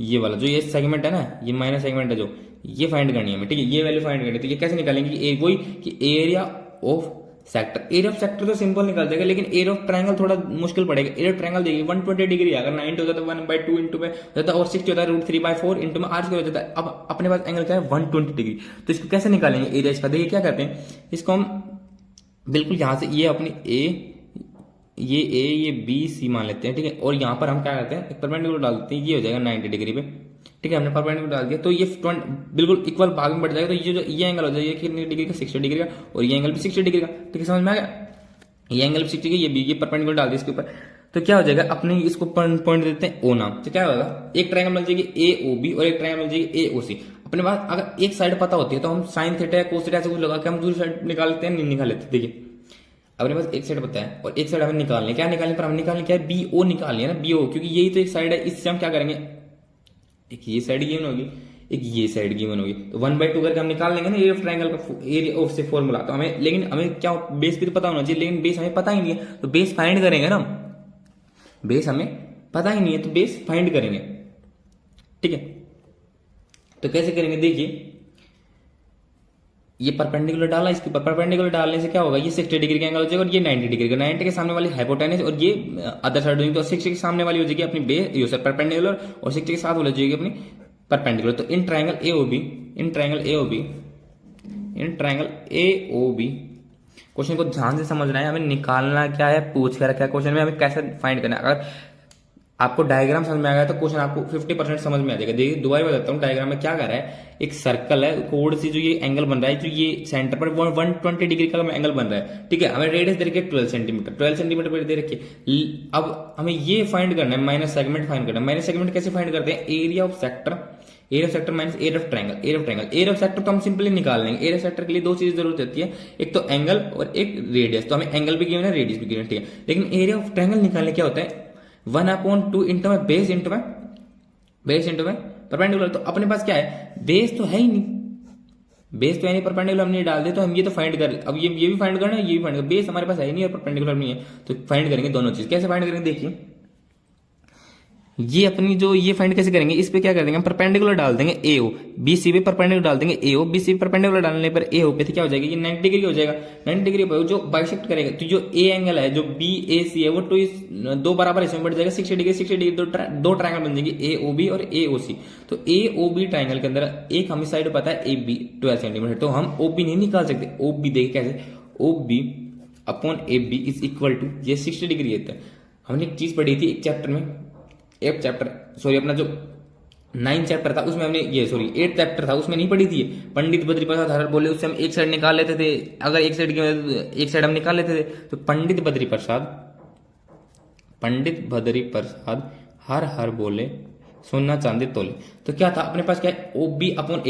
Speaker 1: ये वाला जो ये सेगमेंट है ना, ये माइनर सेगमेंट है जो, ये फाइंड करनी है हमें, ठीक है, ये वैल्यू फाइंड करनी है। तो ये कैसे निकालेंगे, वही कि area of sector, area of sector तो सिंपल निकल जाएगा, लेकिन एरिया ऑफ ट्रायंगल थोड़ा मुश्किल पड़ेगा। एरिया ऑफ ट्रायंगल देखिए 120 डिग्री, अगर 90 होता है 1/2 इंटू में होता है और 60 होता है √3/4 इंटू में आर स्क्वायर हो जाता है। अब अपने पास एंगल क्या है 120 डिग्री, तो इसको कैसे निकालेंगे एरिया इसका, देखिए क्या करते हैं, इसको हम बिल्कुल यहां से ये अपनी ये बी सी मान लेते हैं, ठीक है, और यहाँ पर हम क्या करते हैं एक परपेंडिकुलर डाल देते हैं, ये हो जाएगा 90 डिग्री पे, ठीक है, हमने परपेंडिकुलर डाल दिया तो ये बिल्कुल इक्वल भाग में बढ़ जाएगा। तो ये एंगल हो जाएगा कितने डिग्री का 60 डिग्री का, और ये एंगल भी 60 डिग्री का, ठीक है, समझ में आ गया। ये एंगल 60 डिग्री, ये परपेंडिकुलर डाल दिया इसके ऊपर, तो क्या हो जाएगा अपने इसको पॉइंट देते हैं ओ नाम, तो क्या होगा एक ट्रायंगल मिल जाएगी AOB और एक ट्रायंगल मिल जाएगी AOC। अपने पास अगर एक साइड पता होती है तो हम साइन थीटा या कोस थीटा से कुछ लगा के हम दूसरी साइड निकालते हैं, नहीं निकाल लेते। देखिए अपने पास एक साइड पता है और एक साइड हमें निकालने, क्या निकालने पर हम निकालने क्या है BO निकालनी है ना, BO, क्योंकि यही तो एक साइड है। इससे हम क्या करेंगे, एक ये साइड गिवन होगी, एक ये साइड गिवन होगी, तो 1/2 करके हम निकाल लेंगे ना एरिया ऑफ ट्रायंगल का, एरिया ऑफ से फॉर्मूला। तो हमें, लेकिन हमें क्या बेस भी तो पता होना चाहिए, लेकिन बेस हमें पता ही नहीं है, तो बेस फाइंड करेंगे ना, बेस हमें पता ही नहीं है तो बेस फाइंड करेंगे, ठीक है। तो कैसे करेंगे, देखिए ये परपेंडिकुलर डाला, इसके ऊपर परपेंडिकुलर डालने से क्या होगा, ये 60 डिग्री का एंगल हो जाएगा और ये 90 डिग्री का, 90 के सामने वाली हाइपोटेनस और ये अदर साइड होगी, तो 60 के सामने वाली हो जाएगी अपनी बेस ये सर परपेंडिकुलर और 60 के साथ हो जाएगी अपनी परपेंडिकुलर। तो इन ट्रायंगल AOB क्वेश्चन को ध्यान से समझना है, हमें निकालना क्या है, पूछ कर रखा है क्वेश्चन में, हमें कैसे फाइंड करना है। अगर आपको डायग्राम समझ में आ गया तो क्वेश्चन आपको 50% समझ में आ जाएगा। देखिए दोबारा बताता हूँ, डायग्राम में क्या कर रहा है, एक सर्कल है, कोड से जो ये एंगल बन रहा है, जो ये सेंटर पर 120 डिग्री का एंगल बन रहा है, ठीक है, हमें रेडियस दे रखी है 12 सेंटीमीटर पर दे रखी है। अब हमें ये फाइंड करना है, माइनस सेगमेंट फाइंड करना है। माइनस सेगमेंट कैसे फाइंड करते हैं, area of sector minus area of triangle, area of sector तो हम सिंपली निकाल लेंगे। एरिया सेक्टर के लिए दो चीज जरूरत होती है, एक तो एंगल और एक रेडियस, तो हमें एंगल भी गिवन है रेडियस भी गिवन है, ठीक है। लेकिन एरिया ऑफ ट्रायंगल निकालने क्या होता है 1/2 इंटू में बेस इंटू में परपेंडिकुलर। तो अपने पास क्या है, बेस तो है ही नहीं, परपेंडिकुलर हमने डाल दे, तो हम ये तो फाइंड कर, अब ये भी फाइंड करना है, ये भी फाइंड करना, बेस हमारे पास है ही नहीं और परपेंडिकुलर नहीं है, तो फाइंड करेंगे दोनों चीज। कैसे फाइंड करेंगे, देखिए ये अपनी जो ये फाइंड कैसे करेंगे, इस पे क्या कर देंगे हम परपेंडिकुलर डाल देंगे AO, BC पे परपेंडिकुलर डाल देंगे AO, BC पे परपेंडिकुलर डालने पर AO पे तो क्या हो जाएगा, ये 90 डिग्री हो जाएगा। 90 डिग्री पर जो बाइसेक्ट करेगा, तो जो A एंगल है जो BAC है वो दो बराबर इसमें बढ़ जाएगा, 60 डिग्री दो ट्रायंगल बन जाएंगे AOB और AOC। तो AOB ट्रायंगल के अंदर एक हमें साइड पता है AB 12 सेंटीमीटर, तो हम OB नहीं निकाल सकते। OB देखिए कैसे, OB upon AB is equal to, ये 60 डिग्री होता है, हमने एक चीज पढ़ी थी एक चैप्टर में, एक चैप्टर सॉरी अपना जो 9 चैप्टर था उसमें हमने ये सॉरी 8 चैप्टर था उसमें नहीं पढ़ी थी ये पंडित बद्री प्रसाद हर बोले, उससे हम एक साइड निकाल लेते थे। अगर एक साइड की एक साइड हम निकाल लेते थे तो पंडित बद्री प्रसाद हर बोले सोना चांदी तोले। तो क्या था अपने पास क्या है OB अपॉन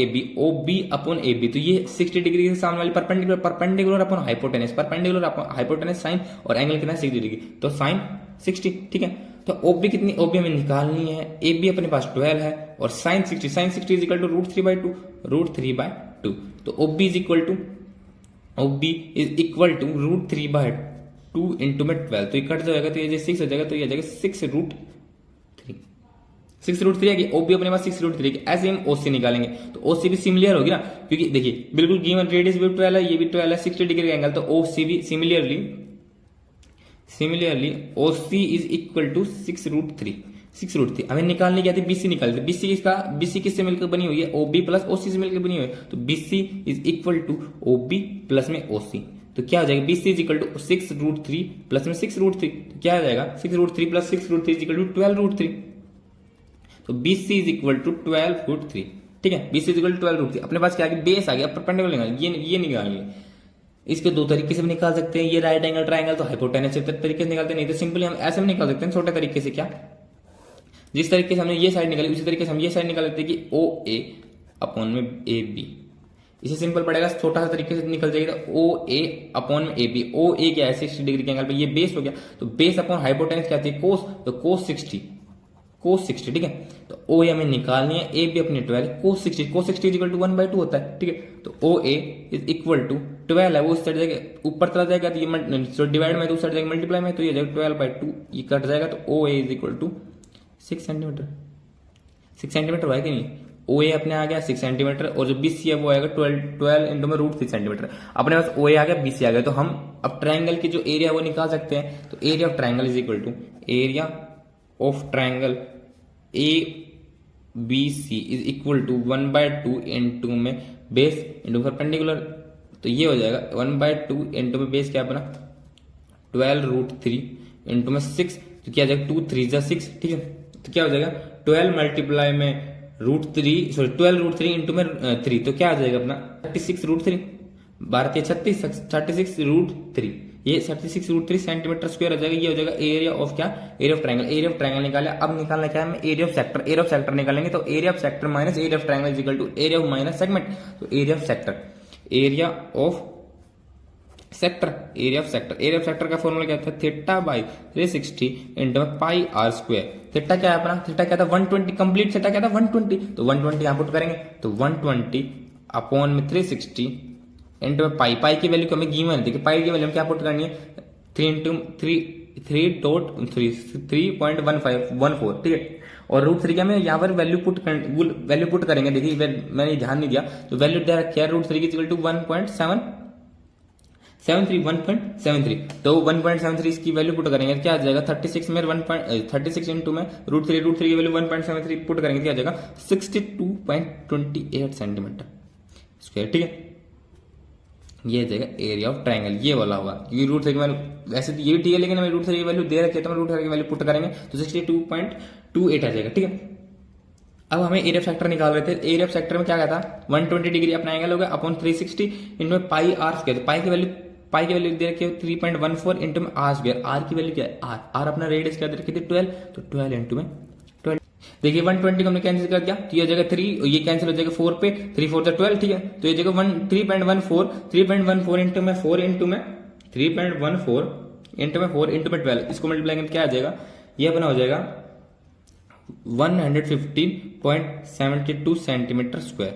Speaker 1: AB, तो ये 60 डिग्री के सामने वाली परपेंडिकुलर अपॉन हाइपोटेनस साइन और एंगल कितना है 60 डिग्री, तो साइन 60। ठीक है, तो OB कितनी, OB हमें निकालनी है, AB अपने पास 12 है और साइन 60 इज इक्वल टू √3/2, तो OB is equal to √3/2 into में 12, तो ये कट जाएगा तो ये 6 हो जाएगा, तो ये आ जाएगा 6√3 है कि OB अपने पास 6√3 की। ऐसे हम OC निकालेंगे तो OC भी सिमिलर होगी ना, क्योंकि देखिए बिल्कुल गिवन रेडियस भी 12 है, ये भी 12 है, 60 डिग्री का एंगल, तो OC भी similarly OC is equal to 6√3 हमें निकालने की आती है BC निकालते, BC किससे मिलकर बनी हुई है, OB प्लस OC से मिलकर बनी हुई है, तो BC is equal to OB plus में OC, तो क्या हो जाएगा BC is equal to 6√3 plus में 6√3, तो क्या हो जाएगा 6√3 प्लस 6√3 इज इक्वल टू 12√3, तो BC इज इक्वल टू 12√3। ठीक है, BC इज इक्वल टू 12√3। अपने पास क्या आ गया, बेस आ गया, परपेंडिकुलर निकाल, ये निकालिए। इसके दो तरीके से भी निकाल सकते हैं, ये राइट एंगल ट्राइंगल तो हाइपोटेनस तरीके से निकालते, नहीं तो सिंपली हम ऐसे भी निकाल सकते हैं छोटे तरीके से। क्या, जिस तरीके से हमने ये साइड निकाली उसी तरीके से हम ये साइड निकाल लेते हैं कि OA अपॉन में AB, इसे सिंपल पड़ेगा, छोटा सा तरीके से निकल जाएगा, OA अपॉन में AB। OA क्या है 60 डिग्री के एंगल पे, ये बेस हो गया, तो बेस अपॉन हाइपोटेनस क्या थी कोस, तो कोस 60। ठीक है, तो OA हमें निकालनी है, AB अपनी 12, कोस 60 इज इक्वल टू 1/2 होता है। ठीक है, तो OA इज इक्वल टू 12 है, वो उस साइड जाएगा ऊपर चला जाएगा, तो ये डिवाइड में तो उस साइड जाएगा मल्टीप्लाई में, तो ये जाएगा 12/2, ये कट जाएगा, तो OA is equal to 6 centimetre. 6 centimetre हुआ है कि नहीं, OA अपने आ गया 6 सेंटीमीटर, और जो BC है वो आएगा 12 इंटू में √3 सेंटीमीटर। अपने पास OA आ गया, BC आ गया, तो हम अब ट्राइंगल की जो एरिया वो निकाल सकते हैं, तो area of triangle is equal to area of triangle ABC is equal to 1/2 into में बेस इंटू परपेंडिकुलर, तो ये हो जाएगा 1/2 इंटू में बेस क्या बना 12√3 इंटू में 6, तो क्या हो जाएगा 2 3 जा 6। ठीक है, तो क्या हो जाएगा 12 मल्टीप्लाई में √3 इंटू में 3, तो क्या आ जाएगा अपना 36√3, 36√3, ये 36√3 सेंटीमीटर स्क्वायर हो जाएगा। ये हो जाएगा एरिया ऑफ क्या, एरिया ऑफ ट्राइंगल निकाले। अब निकालना क्या है हमें, एरिया ऑफ सेक्टर निकालेंगे, तो area of sector minus area of triangle is equal to area of minus segment, तो एरिया ऑफ सेक्टर का फॉर्मूला क्या था, θ/360 into pi r square. Theta क्या है अपना, थीटा क्या था 120, कंप्लीट थीटा क्या था 120, तो 120 यहां पुट करेंगे, तो 120 अपॉन में 360 इंटू में पाई की वैल्यू हमें गिवन थी कि पाई की वैल्यू क्या पुट करनी है 3.1514। ठीक है, और √3 क्या में यहाँ पर वैल्यू पुट करेंगे। देखिए मैंने ध्यान नहीं दिया, तो वैल्यू दे रखी है √3 की इक्वल टू 1.73, तो 1.73 इसकी वैल्यू पुट करेंगे, क्या आ जाएगा 36 में 36 इंटू में √3 की वैल्यू 1.73 पुट करेंगे, क्या आ जाएगा 62.28 सेंटीमीटर स्क्वायर। ठीक है, ये जाएगा एरिया ऑफ ट्राइंगल, ये वाला होगा, क्योंकि √3 की वैल्यू वैसे तो ये भी ठीक है, लेकिन हमें √3 की वैल्यू दे रखी है, तो हम √3 की वैल्यू पुट करेंगे तो 62.28 आ जाएगा। ठीक है, अब हमें एरिया ऑफ सेक्टर निकाल रहे थे, एरिया ऑफ सेक्टर में क्या कहता है 120 डिग्री अपना एंगल होगा अपॉन 360 इंटू में पाई r स्क्वायर, पाई की वैल्यू दे रखी है 3.14 इंटू में r स्क्वायर, r की वैल्यू क्या है r अपना रेडियस क्या दे रखी थी 12, तो 12 इंटू में 12। देखिए 120 को हमने कैंसिल कर दिया, तो ये जगह 3, ये कैंसिल हो जाएगा 4 पे, 3 4 12। ठीक है, तो ये जगह 3.14 इंटू में 4 इंटू में 3.14 इंटू में 4 इंटू में 12, इसको मल्टीप्लाई करके क्या आ जाएगा, ये अपना हो जाएगा 115.72 सेंटीमीटर स्क्वायर।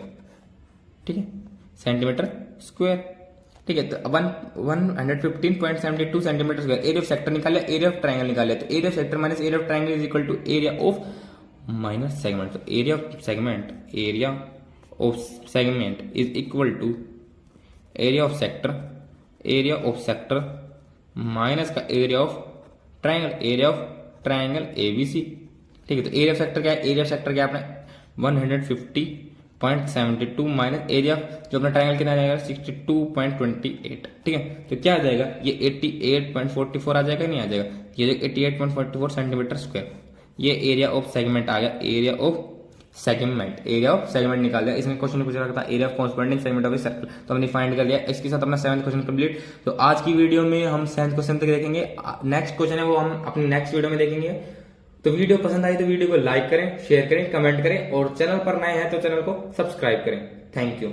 Speaker 1: ठीक है, सेंटीमीटर स्क्वायर। ठीक है, तो 115.72 centimetre square area of sector निकाले, एरिया ऑफ ट्राइंगल निकाले, तो area of sector minus area of triangle is equal to area of minus segment, तो area of segment is equal to area of sector minus का area of triangle ABC। ठीक है, तो area of sector क्या है, area of sector क्या है अपने 0.72 माइनस एरिया जो अपना ट्रायंगल कितना आ जाएगा 62.28। ठीक है, तो क्या आ जाएगा ये 88.44 आ जाएगा, नहीं आ जाएगा, ये जो 88.44 सेंटीमीटर स्क्वायर, ये एरिया ऑफ सेगमेंट आ गया, area of segment, area of segment निकाल दिया। इसमें क्वेश्चन पूछा रखा था area of corresponding segment of a circle, तो हमने फाइंड कर लिया। इसके साथ अपना 7th क्वेश्चन कंप्लीट। तो आज की वीडियो में हम 7th क्वेश्चन तक देखेंगे, नेक्स्ट क्वेश्चन है वो हम अपनी नेक्स्ट वीडियो में देखेंगे। तो वीडियो पसंद आई तो वीडियो को लाइक करें, शेयर करें, कमेंट करें और चैनल पर नए हैं तो चैनल को सब्सक्राइब करें। Thank you.